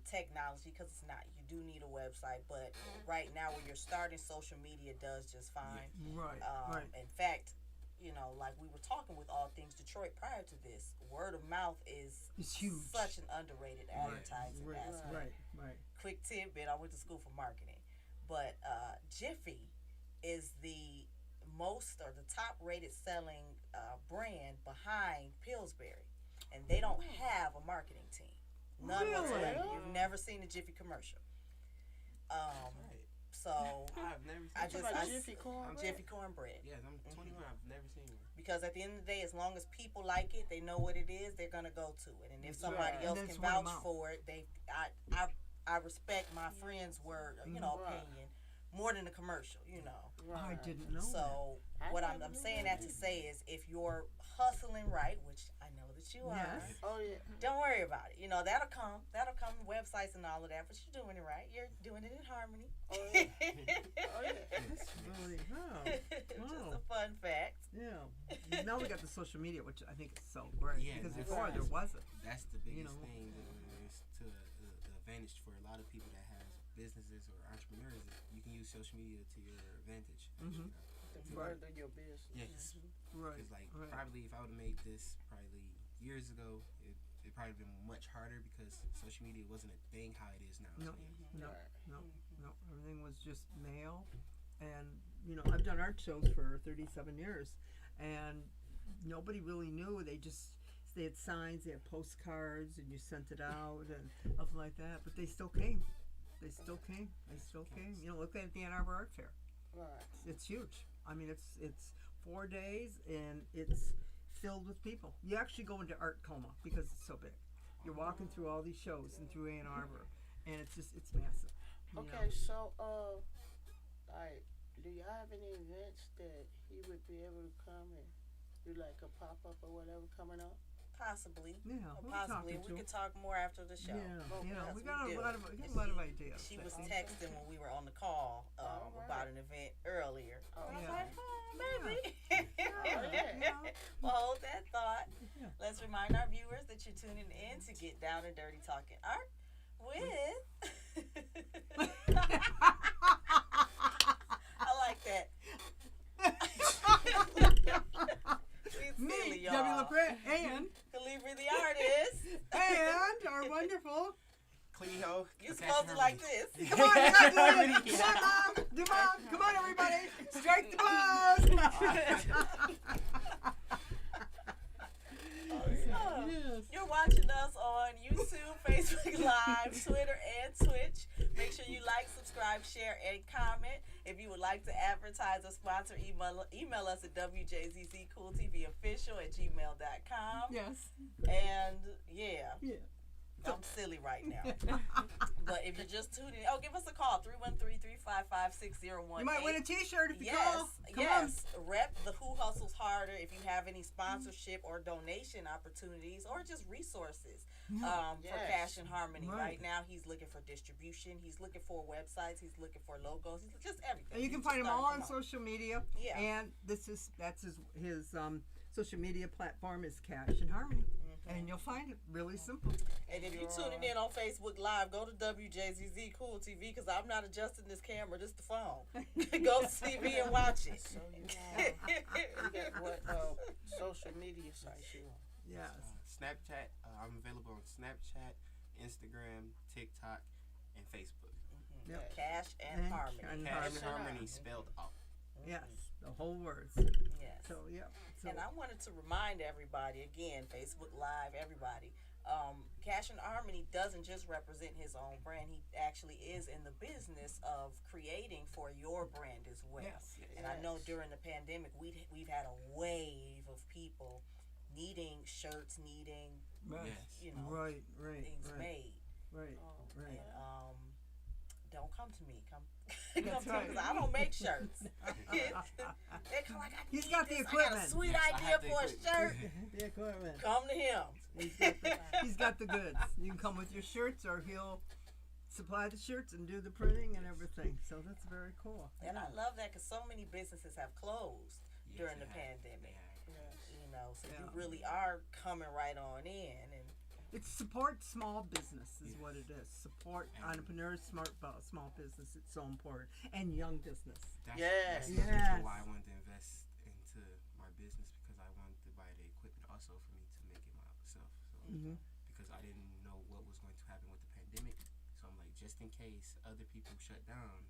technology because it's not. You do need a website, but right now when you're starting, social media does just fine. Right. Right. In fact, like we were talking with All Things Detroit prior to this, word of mouth is It's huge. such an underrated advertising Right. aspect. Right. Quick tidbit: I went to school for marketing, but Jiffy is the most or the top rated selling brand behind Pillsbury, and they don't have a marketing team. None Really? whatsoever. You've never seen a Jiffy commercial. Right. So I've never seen I Talking just about I Jiffy cornbread? Jiffy cornbread. Yes, I'm 21. I've never seen one. Because at the end of the day, as long as people like it, they know what it is, they're gonna go to it. And if That's somebody right. else And can that's word of vouch mouth. for it, I respect my friend's word, Right. opinion more than the commercial, I Right. didn't know So I what never I'm knew saying that that to say is, if you're hustling right, which I know that you are, Yes. Oh yeah. don't worry about it. That'll come. That'll come. Websites and all of that. But you're doing it right. You're doing it in harmony. Oh yeah. Oh yeah. That's really, Just a fun fact. yeah. Now we got the social media, which I think is so great. Yeah, because that's- before there wasn't. That's the biggest know. thing that is to the advantage for a lot of people that have businesses or entrepreneurs. You can use social media to your advantage. Mhm. To Right. further your business. Yes. Right. Because like right. probably if I would have made this probably years ago, it probably been much harder because social media wasn't a thing how it is now. No. So, No. Right. No. Everything was just mail, and I've done art shows for 37 years, and nobody really knew. They had signs, they had postcards, and you sent it out and stuff like that. But they still came. They still came. Look at the Ann Arbor Art Fair. Right. It's huge. I mean, it's 4 days and it's filled with people. You actually go into Art Coma because it's so big. You're walking through all these shows and through Ann Arbor, and it's massive. you know. Okay, so like, do y'all have any events that he would be able to come and do like a pop up or whatever coming up? Possibly. Yeah, we're Possibly. talking We to could talk more after the show. Yeah, we Yes, got we do. a lot of ideas. She I was think. texting when we were on the call Alright. about an event earlier. Oh, I was yeah. like, maybe. Yeah. Well, hold that thought. Yeah. Let's remind our viewers that you're tuning in to Get Down and Dirty Talking Art with. I like that. We Me, silly, Debbie y'all. LaPrette, and Calibri the artist. our wonderful. Cleo. You're supposed to like this. Come on, you gotta do it. Come on, Mom. Come on, everybody. Strike the pose. Yes. You're watching us on YouTube, Facebook Live, Twitter, and Twitch. Make sure you like, subscribe, share, and comment. If you would like to advertise or sponsor, email us at wjzzcooltvofficial@gmail.com. Yes. And yeah, Yeah. I'm silly right now. But if you're just tuning in, give us a call, 313-355-6012. You might win a T-shirt if you Yes, call. Come yes. Rep the Who Hustles Harder. If you have any sponsorship or donation opportunities or just resources for Yes. Cash and Harmony. Right. Right now, he's looking for distribution. He's looking for websites. He's looking for logos. He's just everything. And you can He's find just him all starting on to promote. social media. Yeah. And that's his social media platform is Cash and Harmony. And you'll find it really simple. And if you're tuning in on Facebook Live, go to WJZZ Cool TV because I'm not adjusting this camera, just the phone. Go to TV and watch it. So you got what social media sites you on? Yes. Snapchat. I'm available on Snapchat, Instagram, TikTok, and Facebook. Yep. Cash and And Harmony. and Cash Harmony. Harmony spelled out. Yes. The whole words. Yes. So yeah. So And I wanted to remind everybody again, Facebook Live, everybody, Cash and Harmony doesn't just represent his own brand. He actually is in the business of creating for your brand as well. Yes. And I know during the pandemic, we've had a wave of people needing shirts, needing right. Yes. Right. things made. Right. Right. And don't come to me. Come That's to me right. 'cause I don't make shirts. They come like, I He's need got the this. I got equipment. a sweet Yes, I idea have the for a equipment. shirt. The equipment. Come to him. He's got the goods. You can come with your shirts, or he'll supply the shirts and do the printing and everything. So that's very cool. And I love that because so many businesses have closed Yes, during they the have. pandemic. They have. So Yeah. you really are coming right on in. And It's support small business is Yes. what it is. Support And- entrepreneurs, small business. It's so important, and young business. That's, Yes. that's the Yes. reason why I wanted to invest into my business because I wanted to buy the equipment also for me to make it myself. So Mm-hmm. because I didn't know what was going to happen with the pandemic, so I'm like, just in case other people shut down,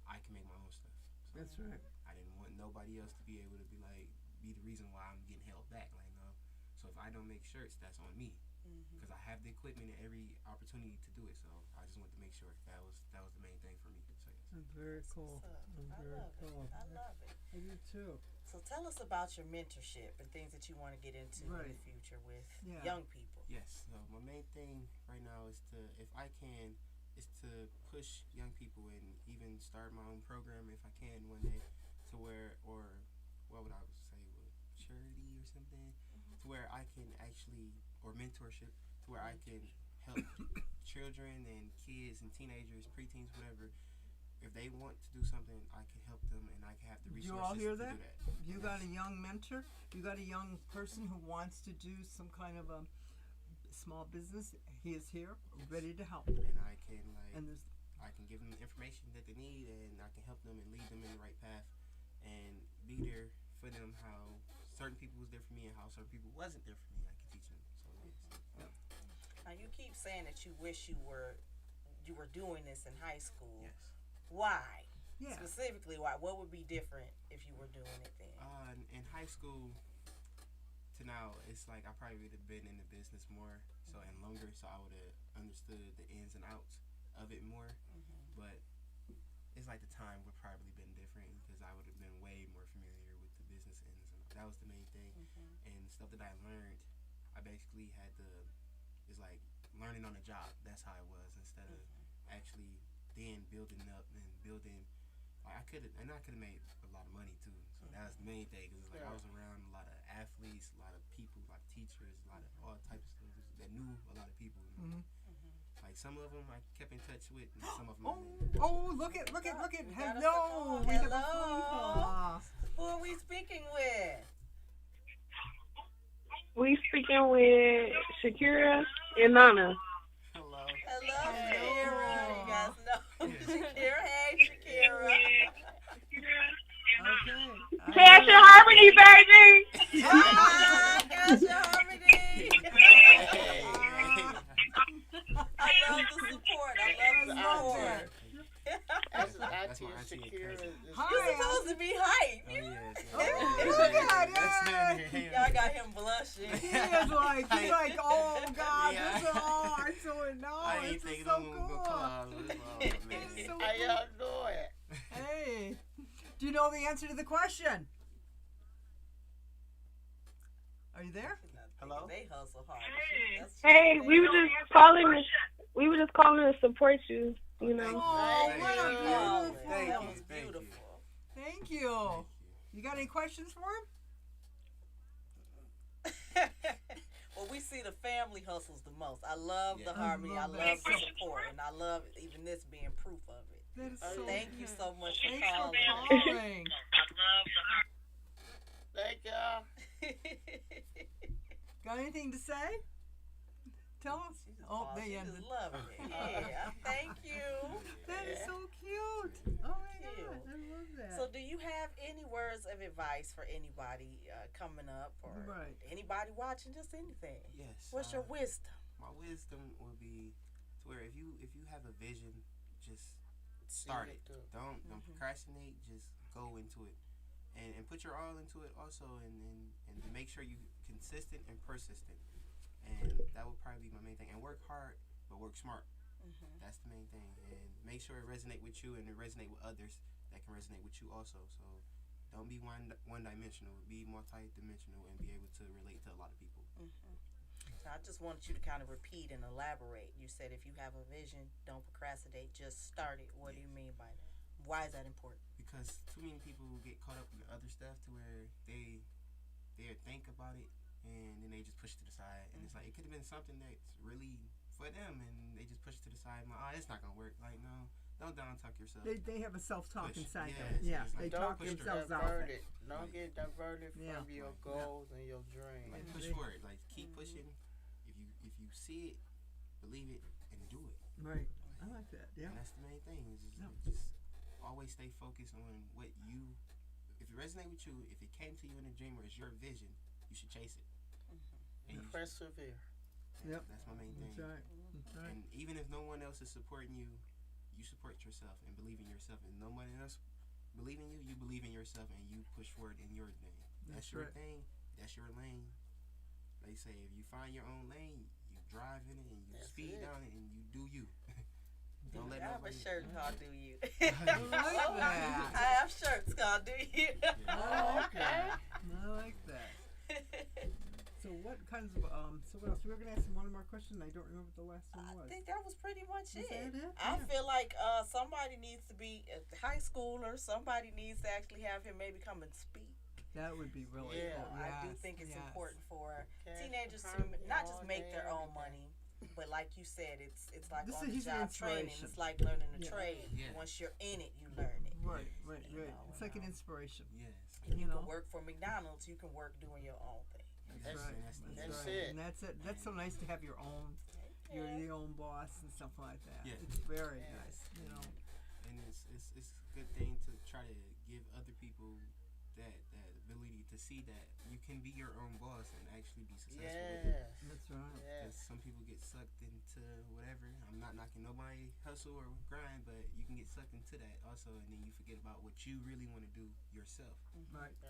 I can make my own stuff. So That's right. I didn't want nobody else to be able to be the reason why I'm getting held back. Like no, so if I don't make shirts, that's on me because I have the equipment and every opportunity to do it. So I just wanted to make sure that was the main thing for me. So yes. That's very cool. I Very love cool. it. I love it. I do too. So tell us about your mentorship and things that you want to get into in Right. the future with Yeah. young people. Yes. So my main thing right now is if I can, is to push young people and even start my own program if I can one day, to where or what would I say charity or something, to where I can actually or mentorship to where I can help children and kids and teenagers, preteens, whatever. If they want to do something, I can help them and I can have the Did resources you all hear to that? do that. You got a young mentor. You got a young person who wants to do some kind of a small business. He is here, ready to help. And I can And there's I can give them the information that they need, and I can help them and lead them in the right path, and be there for them. How certain people was there for me, and how certain people wasn't there for me. I can teach them. So yes. Now you keep saying that you wish you were doing this in high school. Yes. Why? yeah. Specifically, why? What would be different if you were doing it then? In high school to now, it's like I probably would have been in the business more, so and longer, so I would have understood the ins and outs of it more. But it's like the time would probably been different because I would have been way more familiar with the business ends, and that was the main thing. And stuff that I learned, I basically had to. It's like learning on the job. That's how it was instead of actually then building up and building. Like I could have made a lot of money too. So that was the main thing. Cause it's like I was around a lot of athletes, a lot of people, a lot of teachers, a lot of all types of stuff that knew a lot of people. Like some of them I kept in touch with, and some of them. I didn't. Oh, look at. We got us a Hello. call. We have a Hello. phone call. Who are we speaking with? We speaking with Shakira and Nana. Hello. Hello, Shakira. You guys know Shakira. Hey, Shakira. Okay. Cash and Harmony, baby. Ah, Cash and Harmony. I love the support. I love the support. That's That's my auntie auntie and Shakira. cousin. You're supposed to be hype. Oh yes. Look at That's it. Y'all got him blushing. He is like, oh God, Yeah. this is all I'm so I ain't this is thinking so I'm gonna go cool. close. Oh man. So How y'all doing? Hey, do you know the answer to the question? Are you there? Hello? They hustle hard. That's Hey, we were just calling. We were just calling to support you. You know. Oh, Thank what a you. beautiful. Thank That you. was Thank you. beautiful. Thank you. Thank You got any questions for him? Well, we see the family hustles the most. I love the Yeah. harmony. I I love love that. the support, and I love even this being proof of it. That is Oh, so. Thank you so much for Thanks for calling. calling. Thank y'all. Got anything to say? Tell us. She just Oh, paused. they She ended. just loving it. Yeah, thank you. That is Yeah. so cute. Oh my Cute. god, I love that. So, do you have any words of advice for anybody coming up, or Right. anybody watching? Just anything. Yes. What's your wisdom? My wisdom would be to where if you have a vision, just See start it. through. Don't Mhm. procrastinate. Just go into it, and put your all into it also, and to make sure you consistent and persistent. And that would probably be my main thing. And work hard, but work smart. Mm-hmm. That's the main thing. And make sure it resonate with you and it resonate with others that can resonate with you also. So don't be one dimensional. Be multi-dimensional and be able to relate to a lot of people. So I just wanted you to kind of repeat and elaborate. You said if you have a vision, don't procrastinate, just start it. What do you mean by that? Why is that important? Because too many people get caught up in other stuff to where they think about it and then they just push it to the side. And it's like it could have been something that's really for them and they just push it to the side. Like, oh, it's not gonna work. Like, no, don't down talk yourself. They have a self-talk Push. inside Yeah, them. it's- Yeah, it's they like, talk push through. themselves out. diverted. Don't get diverted from Yeah. your Right. goals and your dreams. Like Yeah. push for it. Like keep pushing. If you see it, believe it, and do it. Right. I like that. Yeah. And that's the main thing. Is Yeah. just always stay focused on what you. If it resonate with you, if it came to you in a dream or it's your vision, you should chase it. And you Persevere. Yep. That's my main thing. That's right. That's right. And even if no one else is supporting you, you support yourself and believe in yourself. And no one else believe in you, you believe in yourself and you push forward in your thing. That's your right. thing. That's your lane. They say if you find your own lane, you drive in it and you That's speed it. down it and you do you. Don't let I have a nobody. shirt called "Do You." I like that. I have shirts called "Do You." I like that. I like that. So what kinds of so what else? We were gonna ask him one more question. I don't remember what the last one I was. think that was pretty much Was it. that it? I Yeah. feel like somebody needs to be a high schooler. Somebody needs to actually have him maybe come and speak. That would be really Yeah, cool. I do Yes, think it's yes. important for Cash teenagers to harmony not all just make day, their every own day. money, but like you said, it's like This on is- the he's an job training. inspiration. It's like learning a Yeah. trade. Yeah. Once you're in it, you learn it. Right, right, You right. know, It's like an and, inspiration. Yes. If you You know? can work for McDonald's, you can work doing your own thing. That's That's- right. that's the- That's that's right. it. And that's it. That's so nice to have your own. You're the own boss and stuff like that. Yeah. It's very Yeah. nice. You know. And it's a good thing to try to give other people that ability to see that you can be your own boss and actually be successful with it. Yes. That's right. Because Yes. some people get sucked into whatever. I'm not knocking nobody hustle or grind, but you can get sucked into that also, and then you forget about what you really want to do yourself. Right. Yeah.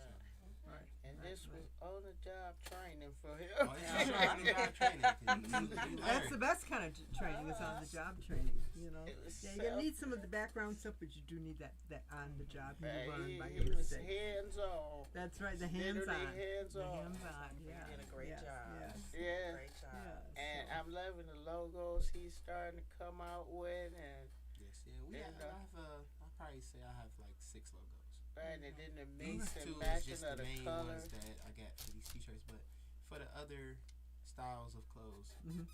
Right. And right, this right. was on the job training for him. Oh, it's on the job training. 'Cause you That's learn. the best kind of training is on the job training. You know. It was Yeah, you self- need some of the background stuff, but you do need that on the job. You Hey, learn by he your was mistakes. hands on. That's right. The hands Literally on. hands The on. hands on. You Yeah. did a great yes, job. Yes. Yeah. Great job. Yeah. And so- I'm loving the logos he's starting to come out with, and Yes, yeah. We And, have, I have I'll probably say I have like 6 logos. right, and then the These mix 2 and is matching just of the the main colors. ones that I got for these t-shirts, but for the other styles of clothes, Mhm.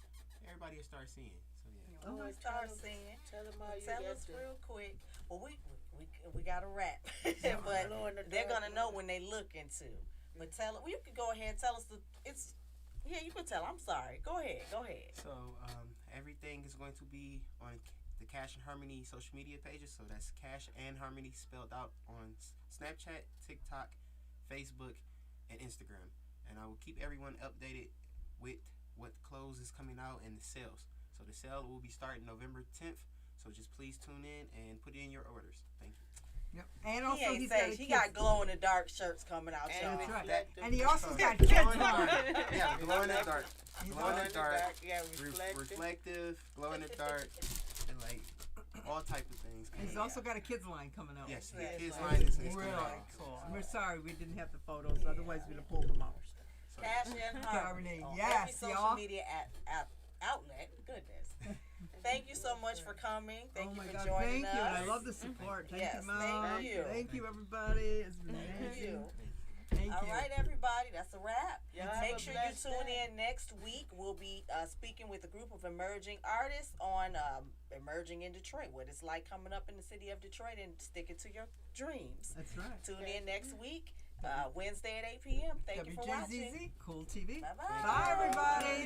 everybody will start seeing. So yeah. I'm gonna start seeing. Tell them how you Tell got us the real quick. Well, we got a wrap, but glow in the they're dark gonna know one. when they look into. But tell well, you can go ahead and tell us it's. Yeah, you can tell. I'm sorry. Go ahead. So everything is going to be on the Cash and Harmony social media pages. So that's Cash and Harmony spelled out on Snapchat, TikTok, Facebook, and Instagram. And I will keep everyone updated with what clothes is coming out and the sales. So the sale will be starting November 10th. So just please tune in and put in your orders. Thank you. Yep. And He also ain't he's saying got a he kid. got glow in the dark shirts coming out, And y'all. That's right. reflective. And he also got Glow kids in the on. dark. Yeah, glow in the dark. He's Glow in the dark. Yeah, Reflective. reflective. Glow in the dark, and like all type of things. He's also got a kids line coming out. Yes, Yeah, his it's line is Really coming out. cool. We're sorry we didn't have the photos, otherwise we'd have pulled them out. So, Cash and Harmony Harmony, on yes, every social y'all. media outlet. Goodness. Thank you so much for coming. Thank oh you my for God, joining thank you. And us. I love the support. Thank Yes, you, Mom. thank you. Thank you, everybody. It's been Thank amazing. you. Thank All you. right, everybody, that's a wrap. Y'all have Make a sure you blessed tune day. in next week. We'll be speaking with a group of emerging artists on emerging in Detroit, what it's like coming up in the city of Detroit and sticking to your dreams. That's right. Tune in next week, Wednesday at 8 p.m. Thank you for watching. WJZZ, Cool TV. Bye-bye. Bye, everybody.